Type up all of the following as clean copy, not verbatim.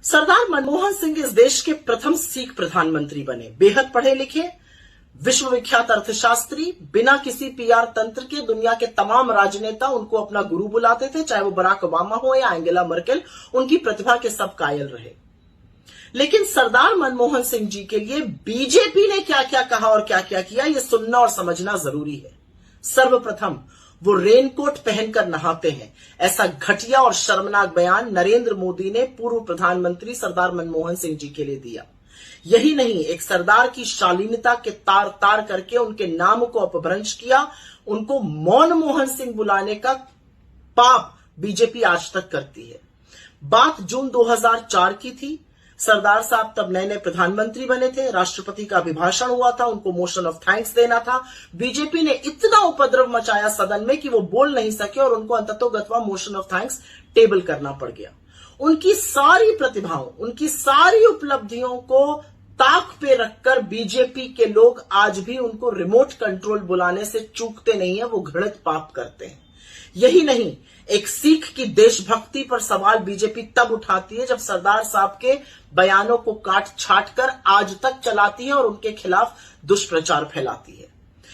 सरदार मनमोहन सिंह इस देश के प्रथम सिख प्रधानमंत्री बने। बेहद पढ़े लिखे, विश्वविख्यात अर्थशास्त्री, बिना किसी पीआर तंत्र के दुनिया के तमाम राजनेता उनको अपना गुरु बुलाते थे, चाहे वो बराक ओबामा हो या एंजेला मर्केल। उनकी प्रतिभा के सब कायल रहे। लेकिन सरदार मनमोहन सिंह जी के लिए बीजेपी ने क्या क्या कहा और क्या क्या किया, यह सुनना और समझना जरूरी है। सर्वप्रथम, वो रेनकोट पहनकर नहाते हैं, ऐसा घटिया और शर्मनाक बयान नरेंद्र मोदी ने पूर्व प्रधानमंत्री सरदार मनमोहन सिंह जी के लिए दिया। यही नहीं, एक सरदार की शालीनता के तार तार करके उनके नाम को अपभ्रंश किया। उनको मौन मोहन सिंह बुलाने का पाप बीजेपी आज तक करती है। बात जून 2004 की थी। सरदार साहब तब नए नए प्रधानमंत्री बने थे, राष्ट्रपति का अभिभाषण हुआ था, उनको मोशन ऑफ थैंक्स देना था। बीजेपी ने इतना उपद्रव मचाया सदन में कि वो बोल नहीं सके और उनको अंततोगत्वा मोशन ऑफ थैंक्स टेबल करना पड़ गया। उनकी सारी प्रतिभाओं, उनकी सारी उपलब्धियों को ताक पे रखकर बीजेपी के लोग आज भी उनको रिमोट कंट्रोल बुलाने से चूकते नहीं है, वो घृणित पाप करते हैं। यही नहीं, एक सिख की देशभक्ति पर सवाल बीजेपी तब उठाती है जब सरदार साहब के बयानों को काट छाट कर आज तक चलाती है और उनके खिलाफ दुष्प्रचार फैलाती है।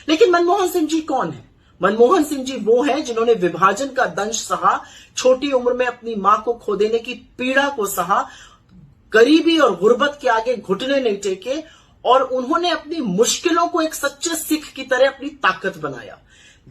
लेकिन मनमोहन सिंह जी कौन है? मनमोहन सिंह जी वो हैं जिन्होंने विभाजन का दंश सहा, छोटी उम्र में अपनी मां को खो देने की पीड़ा को सहा, गरीबी और गुर्बत के आगे घुटने नहीं टेके और उन्होंने अपनी मुश्किलों को एक सच्चे सिख की तरह अपनी ताकत बनाया।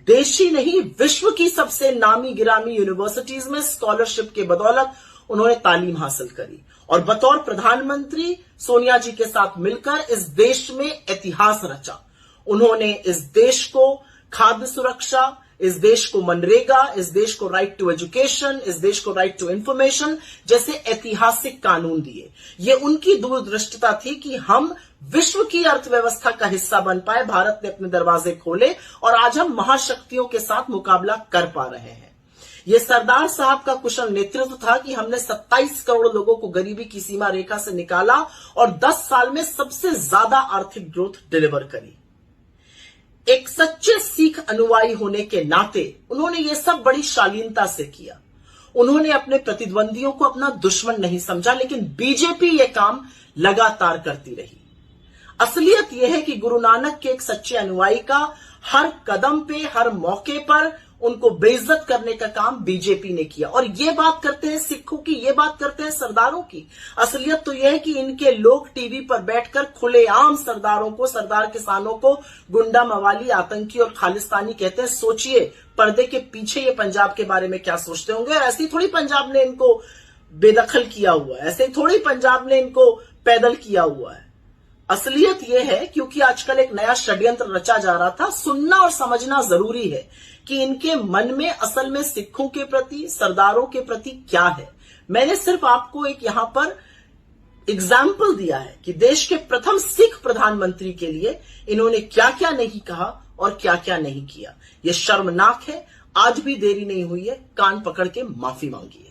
देश ही नहीं, विश्व की सबसे नामी गिरामी यूनिवर्सिटीज में स्कॉलरशिप के बदौलत उन्होंने तालीम हासिल करी और बतौर प्रधानमंत्री सोनिया जी के साथ मिलकर इस देश में इतिहास रचा। उन्होंने इस देश को खाद्य सुरक्षा, इस देश को मनरेगा, इस देश को राइट टू एजुकेशन, इस देश को राइट टू इंफॉर्मेशन जैसे ऐतिहासिक कानून दिए। ये उनकी दूरदृष्टता थी कि हम विश्व की अर्थव्यवस्था का हिस्सा बन पाए। भारत ने अपने दरवाजे खोले और आज हम महाशक्तियों के साथ मुकाबला कर पा रहे हैं। ये सरदार साहब का कुशल नेतृत्व था कि हमने 27 करोड़ लोगों को गरीबी की सीमा रेखा से निकाला और 10 साल में सबसे ज्यादा आर्थिक ग्रोथ डिलीवर करी। एक सच्चे सिख अनुयायी होने के नाते उन्होंने ये सब बड़ी शालीनता से किया। उन्होंने अपने प्रतिद्वंदियों को अपना दुश्मन नहीं समझा, लेकिन बीजेपी ये काम लगातार करती रही। असलियत यह है कि गुरु नानक के एक सच्चे अनुयायी का हर कदम पे, हर मौके पर उनको बेइज्जत करने का काम बीजेपी ने किया। और ये बात करते हैं सिखों की, ये बात करते हैं सरदारों की। असलियत तो यह है कि इनके लोग टीवी पर बैठकर खुलेआम सरदारों को, सरदार किसानों को गुंडा, मवाली, आतंकी और खालिस्तानी कहते हैं। सोचिए पर्दे के पीछे ये पंजाब के बारे में क्या सोचते होंगे। और ऐसी थोड़ी पंजाब ने इनको बेदखल किया हुआ है, ऐसे थोड़ी पंजाब ने इनको पैदल किया हुआ है। असलियत यह है क्योंकि आजकल एक नया षड्यंत्र रचा जा रहा था। सुनना और समझना जरूरी है कि इनके मन में असल में सिखों के प्रति, सरदारों के प्रति क्या है। मैंने सिर्फ आपको एक यहां पर एग्जाम्पल दिया है कि देश के प्रथम सिख प्रधानमंत्री के लिए इन्होंने क्या क्या नहीं कहा और क्या क्या नहीं किया। यह शर्मनाक है। आज भी देरी नहीं हुई है, कान पकड़ के माफी मांगिए।